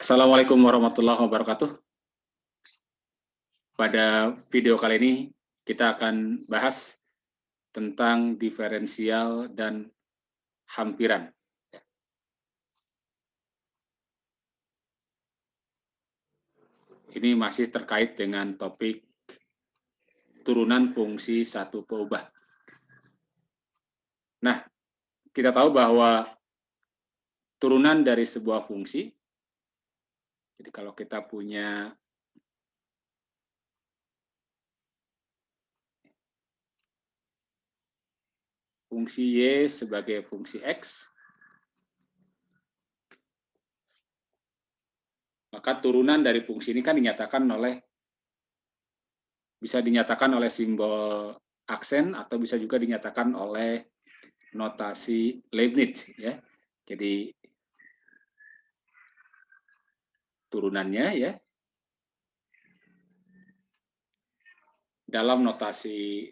Assalamualaikum warahmatullahi wabarakatuh. Pada video kali ini kita akan bahas tentang diferensial dan hampiran. Ini masih terkait dengan topik turunan fungsi satu peubah. Nah, kita tahu bahwa turunan dari sebuah fungsi, jadi kalau kita punya fungsi Y sebagai fungsi X, maka turunan dari fungsi ini kan bisa dinyatakan oleh simbol aksen atau bisa juga dinyatakan oleh notasi Leibniz, ya. Jadi turunannya ya dalam notasi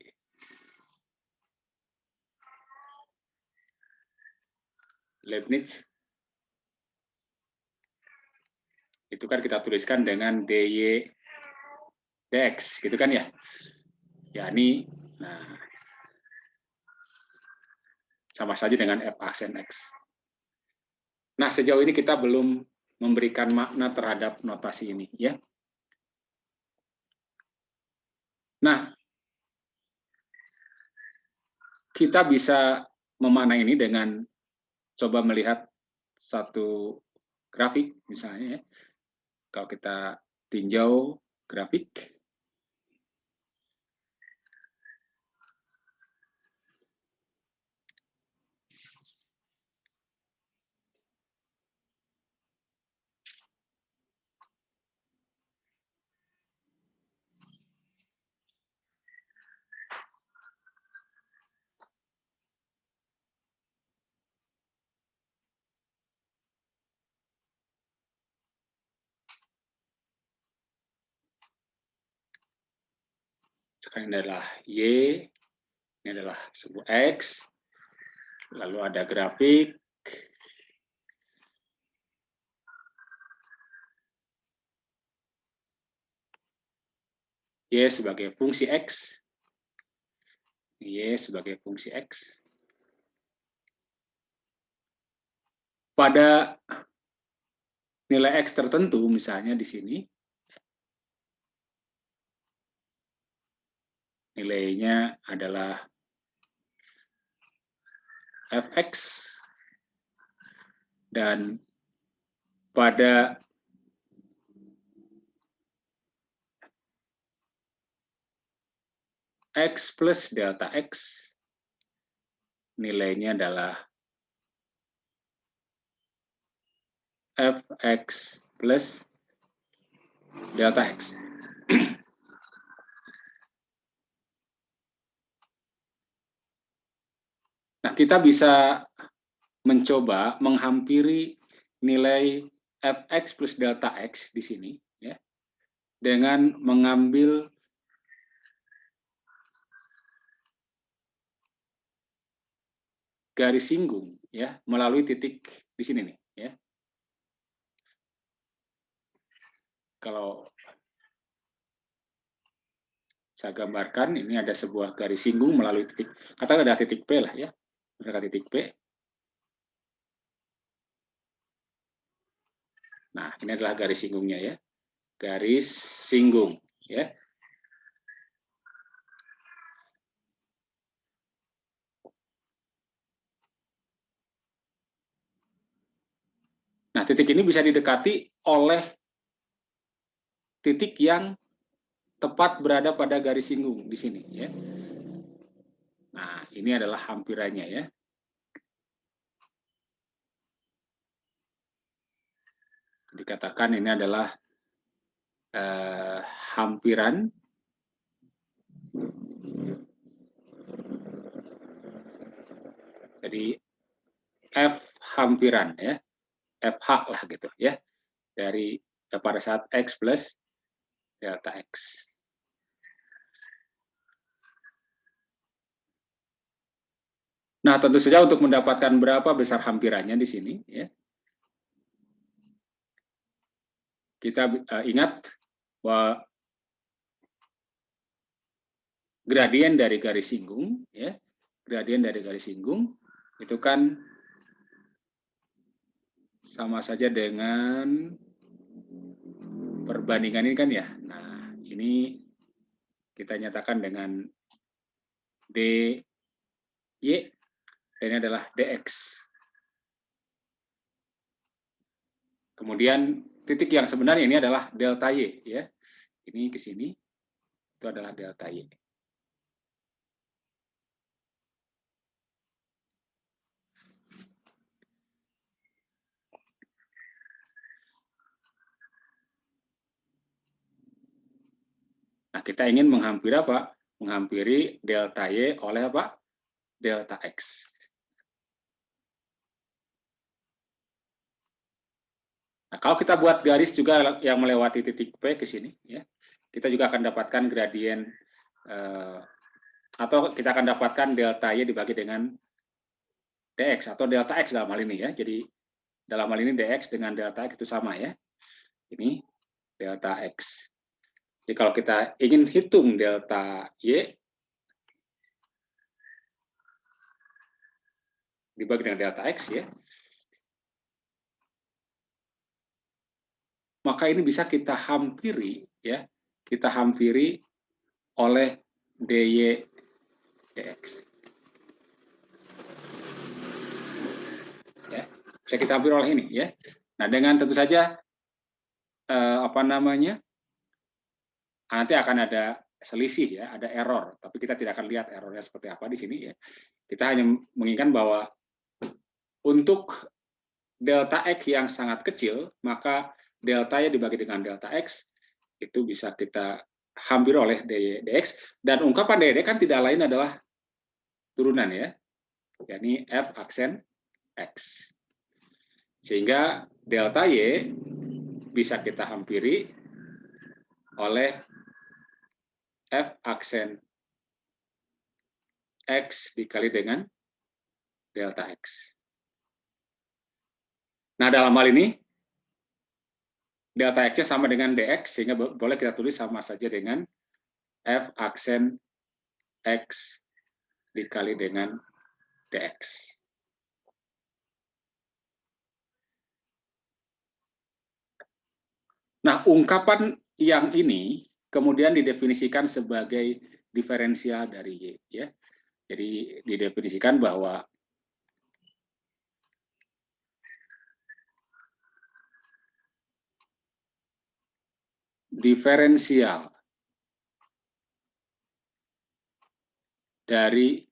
Leibniz itu kan kita tuliskan dengan dy dx, gitu kan ya. Yakni, nah, sama saja dengan f aksen x. Nah, sejauh ini kita belum memberikan makna terhadap notasi ini, ya. Nah, kita bisa memaknai ini dengan coba melihat satu grafik, misalnya, ya. Kalau kita tinjau grafik, sekarang ini adalah Y, ini adalah sebuah X, lalu ada grafik, Y sebagai fungsi X, Y sebagai fungsi X. Pada nilai X tertentu, misalnya di sini, nilainya adalah fx, dan pada X plus delta X, nilainya adalah fx plus delta X. Nah, kita bisa mencoba menghampiri nilai fx plus delta X di sini, ya, dengan mengambil garis singgung, ya, melalui titik di sini nih, ya. Kalau saya gambarkan, ini ada sebuah garis singgung melalui titik, katakan ada titik P lah, ya, ada titik P. Nah, ini adalah garis singgungnya, ya, garis singgung, ya. Nah, titik ini bisa didekati oleh titik yang tepat berada pada garis singgung di sini, ya. Nah, ini adalah hampirannya, ya. Dikatakan ini adalah hampiran jadi F hampiran, ya, FH lah gitu, ya, dari pada saat X plus delta X. Nah, tentu saja untuk mendapatkan berapa besar hampirannya di sini, ya, kita ingat bahwa gradien dari garis singgung, ya, gradien dari garis singgung itu kan sama saja dengan perbandingan ini kan ya. Nah, ini kita nyatakan dengan dy, dan ini adalah dx. Kemudian titik yang sebenarnya ini adalah delta y, ya. Ini ke sini, itu adalah delta y. Nah, kita ingin menghampiri apa? Menghampiri delta Y oleh apa? Delta X. Nah, kalau kita buat garis juga yang melewati titik P ke sini, ya, kita juga akan dapatkan gradien, atau kita akan dapatkan delta Y dibagi dengan dx, atau delta X dalam hal ini, ya. Jadi, dalam hal ini dx dengan delta X itu sama, ya. Ini delta X. Jadi kalau kita ingin hitung delta Y dibagi dengan delta X, ya, maka ini bisa kita hampiri, ya, kita hampiri oleh dy dx. Ya, bisa kita hampiri oleh ini, ya. Nah, dengan tentu saja apa namanya, nanti akan ada selisih, ya, ada error, tapi kita tidak akan lihat errornya seperti apa di sini, ya. Kita hanya menginginkan bahwa untuk delta X yang sangat kecil, maka delta Y dibagi dengan delta X itu bisa kita hampir oleh dx, dan ungkapan dx kan tidak lain adalah turunan, ya, yakni f aksen X. Sehingga delta Y bisa kita hampiri oleh f aksen X dikali dengan delta X. Nah, dalam hal ini, delta X-nya sama dengan dx, sehingga boleh kita tulis sama saja dengan f aksen X dikali dengan dx. Nah, ungkapan yang ini kemudian didefinisikan sebagai diferensial dari Y, ya. Jadi didefinisikan bahwa diferensial dari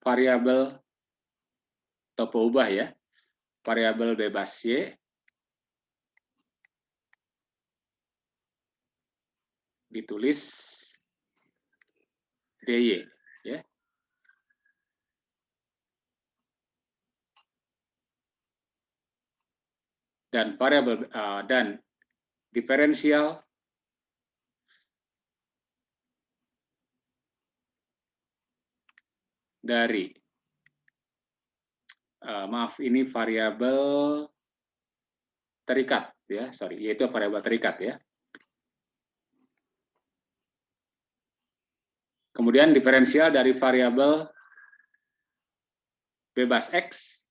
variabel atau peubah, ya, variabel bebas Y ditulis dy, ya. Dan variabel dan diferensial dari maaf, ini variabel terikat, ya, sorry, yaitu variabel terikat, ya. Kemudian diferensial dari variabel bebas X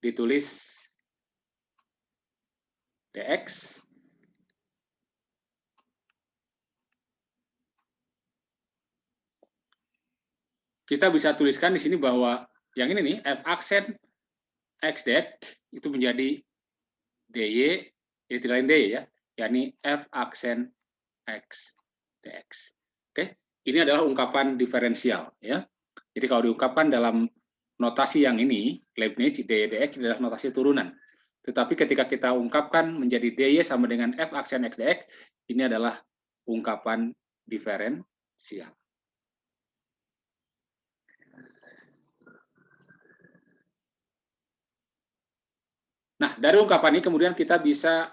ditulis dx kita bisa tuliskan di sini bahwa yang ini nih, f aksen X dx itu menjadi dy, ini tidak lain dy, ya, yakni f aksen X dx. Oke, ini adalah ungkapan diferensial, ya. Jadi kalau diungkapkan dalam notasi yang ini, Leibniz, dy dx adalah notasi turunan. Tetapi ketika kita ungkapkan menjadi dy sama dengan f aksen X dx, ini adalah ungkapan diferensial. Nah, dari ungkapan ini kemudian kita bisa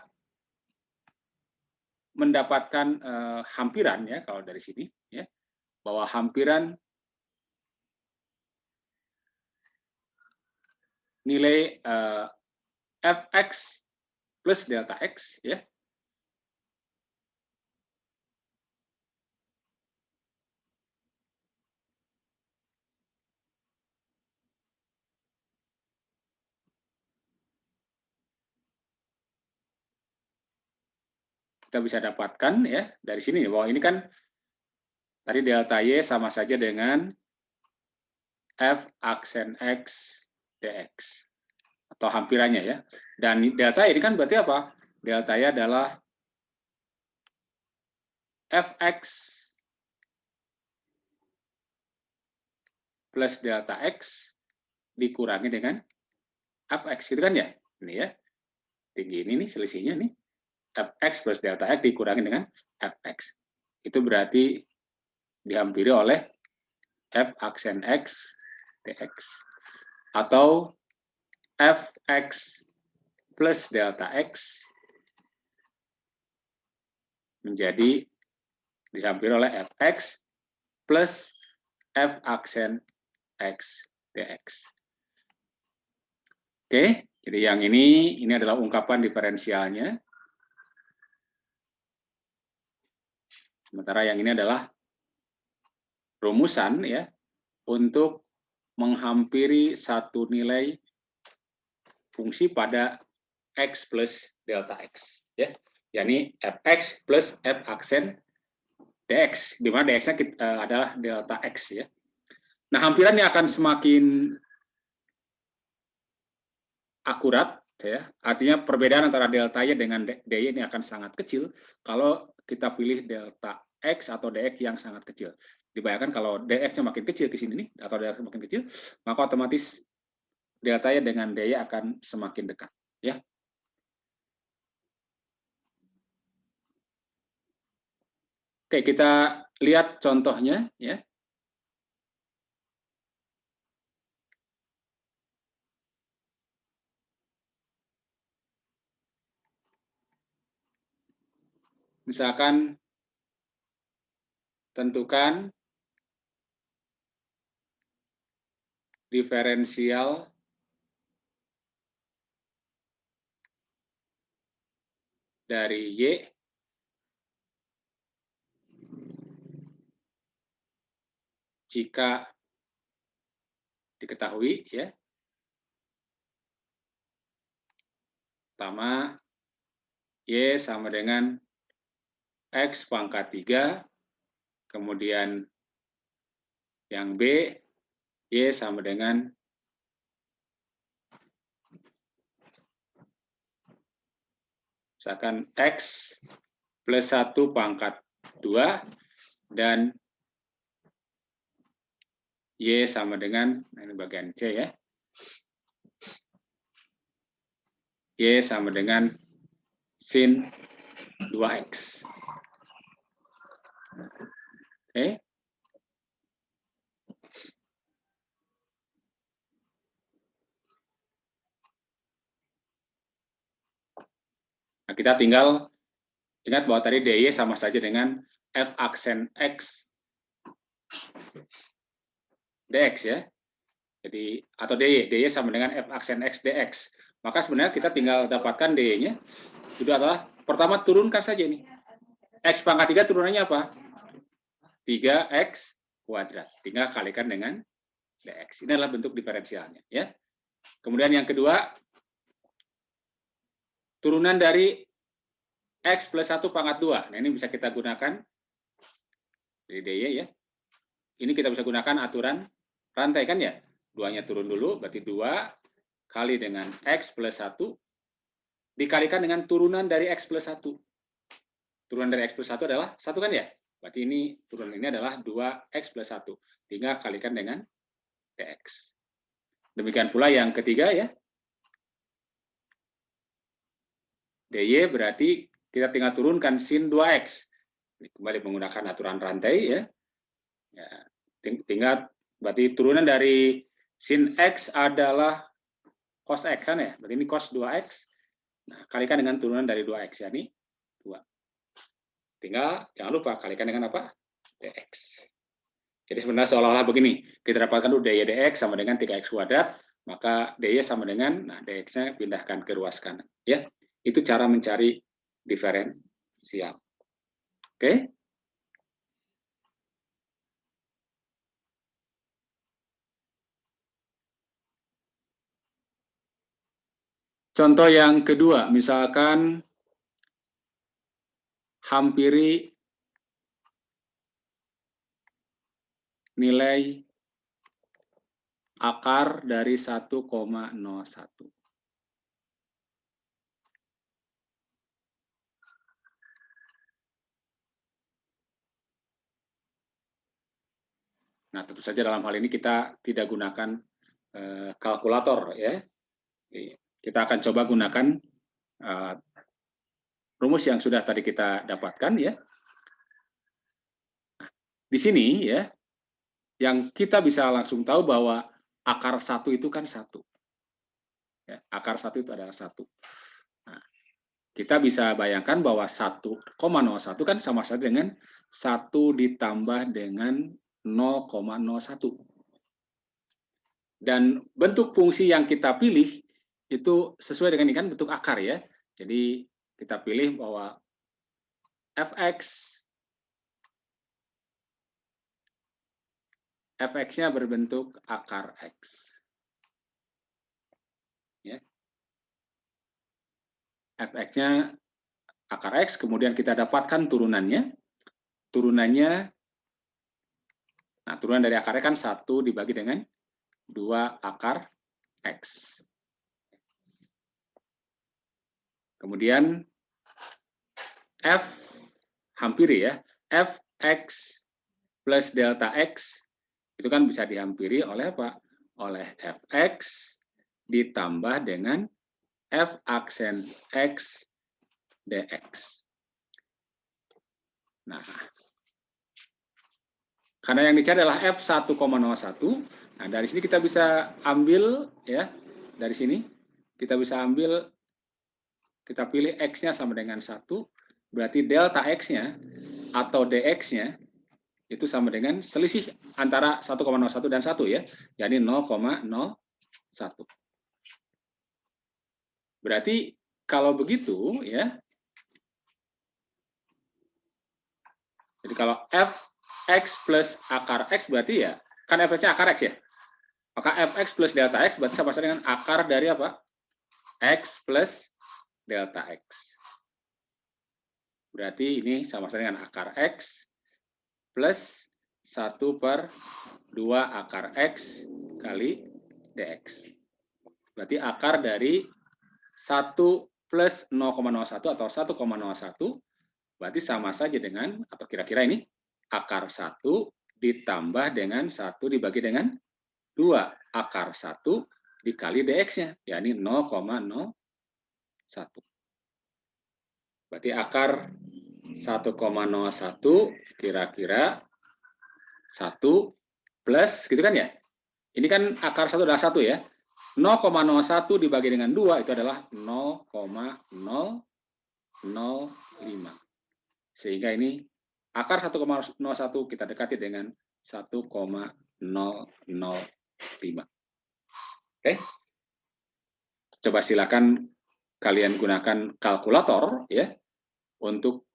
mendapatkan hampiran, ya, kalau dari sini, ya, bahwa hampiran nilai fx plus delta X, ya. Kita bisa dapatkan ya dari sini bahwa ini kan tadi delta Y sama saja dengan F aksen X dx atau hampirannya ya. Dan delta ini kan berarti apa? Delta Y adalah Fx plus delta X dikurangi dengan Fx, gitu kan ya? Ini ya, tinggi ini nih selisihnya nih. Fx plus delta X dikurangi dengan Fx. Itu berarti dihampiri oleh F aksen X dx. Atau Fx plus delta X menjadi dihampiri oleh Fx plus F aksen X dx. Oke, jadi yang ini adalah ungkapan diferensialnya. Sementara yang ini adalah rumusan ya untuk menghampiri satu nilai fungsi pada X plus delta X ya. Yakni Fx plus F aksen dx, di mana dx-nya adalah delta X ya. Nah, hampirannya akan semakin akurat ya. Artinya perbedaan antara delta Y dengan dy ini akan sangat kecil kalau kita pilih delta X atau dx yang sangat kecil. Dibayangkan kalau dx-nya makin kecil ke sini nih atau dx makin kecil, maka otomatis delta Y dengan dy akan semakin dekat ya. Oke, kita lihat contohnya ya. Misalkan tentukan diferensial dari Y jika diketahui ya. Pertama, Y sama dengan X pangkat 3, kemudian yang B, Y sama dengan misalkan X plus 1 pangkat 2, dan Y sama dengan, nah ini bagian C ya, Y sama dengan sin 2X. Oke. Nah, kita tinggal ingat bahwa tadi dy sama saja dengan F aksen X dx ya. Jadi atau dy sama dengan F aksen X dx. Maka sebenarnya kita tinggal dapatkan dy-nya. Sudah adalah pertama turunkan saja ini. X pangkat 3 turunannya apa? 3x kuadrat. Tinggal kalikan dengan dx. Ini adalah bentuk diferensialnya ya. Kemudian yang kedua, turunan dari X plus 1 pangkat 2. Nah, ini bisa kita gunakan dari dy ya. Ini kita bisa gunakan aturan rantai kan ya. 2-nya turun dulu, berarti 2 kali dengan X plus 1 dikalikan dengan turunan dari X plus 1. Turunan dari X plus 1 adalah 1 kan ya? Berarti ini turunan ini adalah 2X plus 1. Tinggal kalikan dengan dx. Demikian pula yang ketiga ya. dy berarti kita tinggal turunkan sin 2x. Kembali menggunakan aturan rantai ya. Tinggal berarti turunan dari sin x adalah cos x kan ya. Berarti ini cos 2x. Nah, kalikan dengan turunan dari 2x ya, ini 2. Tinggal jangan lupa kalikan dengan apa? dx. Jadi sebenarnya seolah-olah begini, kita dapatkan dy dx sama dengan 3x kuadrat, maka dy sama dengan, nah dx-nya pindahkan ke ruas kanan. Ya. Itu cara mencari diferensial. Oke? Contoh yang kedua, misalkan hampiri nilai akar dari 1,01. Nah, tentu saja dalam hal ini kita tidak gunakan kalkulator, ya. Kita akan coba gunakan rumus yang sudah tadi kita dapatkan, ya. Di sini, ya, yang kita bisa langsung tahu bahwa akar 1 itu kan 1. Ya, akar 1 itu adalah 1. Nah, kita bisa bayangkan bahwa 1,01 kan sama saja dengan 1 ditambah dengan 0,01. Dan bentuk fungsi yang kita pilih itu sesuai dengan ini kan bentuk akar, ya. Jadi kita pilih bahwa fx-nya berbentuk akar x. Ya. Fx-nya akar x, kemudian kita dapatkan turunannya. Nah, turunan dari akarnya kan 1 dibagi dengan 2 akar x. Kemudian f hampiri, ya, fx plus delta x itu kan bisa dihampiri oleh apa? Oleh fx ditambah dengan f aksen x dx. Nah, karena yang dicari adalah f 1,01, nah dari sini kita bisa ambil, ya, dari sini kita bisa ambil, kita pilih x-nya sama dengan 1, berarti delta x-nya atau dx-nya itu sama dengan selisih antara 1,01 dan 1, ya, yakni 0,01. Berarti kalau begitu, ya, jadi kalau fx plus akar x berarti, ya, kan fx-nya akar x, ya, maka fx plus delta x berarti sama dengan akar dari apa? X plus delta x. Berarti ini sama dengan akar x plus 1/2 akar x kali dx. Berarti akar dari 1 plus 0,01 atau 1,01 berarti sama saja dengan, atau kira-kira ini, akar 1 ditambah dengan 1 dibagi dengan 2 akar 1 dikali dx-nya, yakni 0,01. Berarti akar 1,01 kira-kira 1 plus, gitu kan, ya? Ini kan akar 1 adalah 1, ya. 0,01 dibagi dengan 2 itu adalah 0,005. Sehingga ini akar 1,01 kita dekati dengan 1,005. Oke. Coba silakan kalian gunakan kalkulator, ya, untuk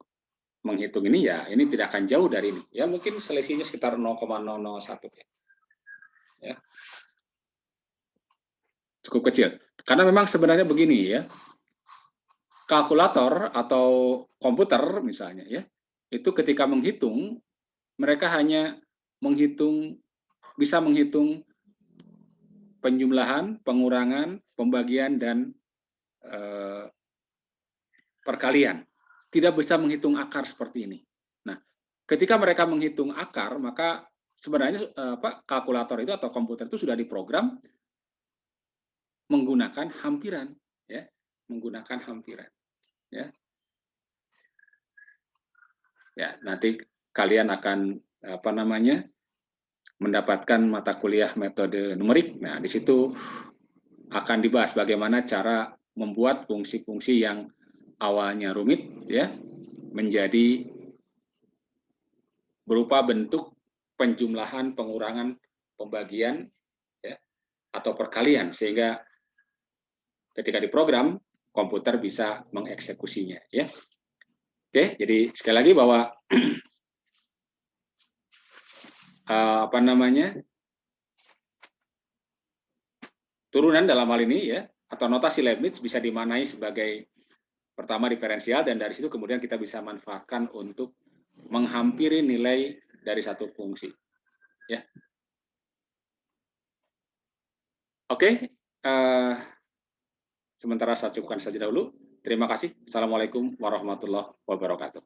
menghitung ini, ya. Ini tidak akan jauh dari ini, ya, mungkin selisihnya sekitar 0,001, ya. Cukup kecil. Karena memang sebenarnya begini, ya. Kalkulator atau komputer misalnya, ya, itu ketika menghitung mereka hanya bisa menghitung penjumlahan, pengurangan, pembagian, dan perkalian. Tidak bisa menghitung akar seperti ini. Nah, ketika mereka menghitung akar, maka sebenarnya kalkulator itu atau komputer itu sudah diprogram menggunakan hampiran, ya, menggunakan hampiran, ya. Ya, nanti kalian akan mendapatkan mata kuliah metode numerik. Nah, di situ akan dibahas bagaimana cara membuat fungsi-fungsi yang awalnya rumit, ya, menjadi berupa bentuk penjumlahan, pengurangan, pembagian, ya, atau perkalian, sehingga ketika diprogram komputer bisa mengeksekusinya, ya. Oke, jadi sekali lagi bahwa apa namanya, turunan dalam hal ini ya, atau notasi Leibniz bisa dimaknai sebagai pertama diferensial, dan dari situ kemudian kita bisa manfaatkan untuk menghampiri nilai dari satu fungsi. Ya. Oke, sementara saya cukupkan saja dahulu. Terima kasih. Assalamualaikum warahmatullahi wabarakatuh.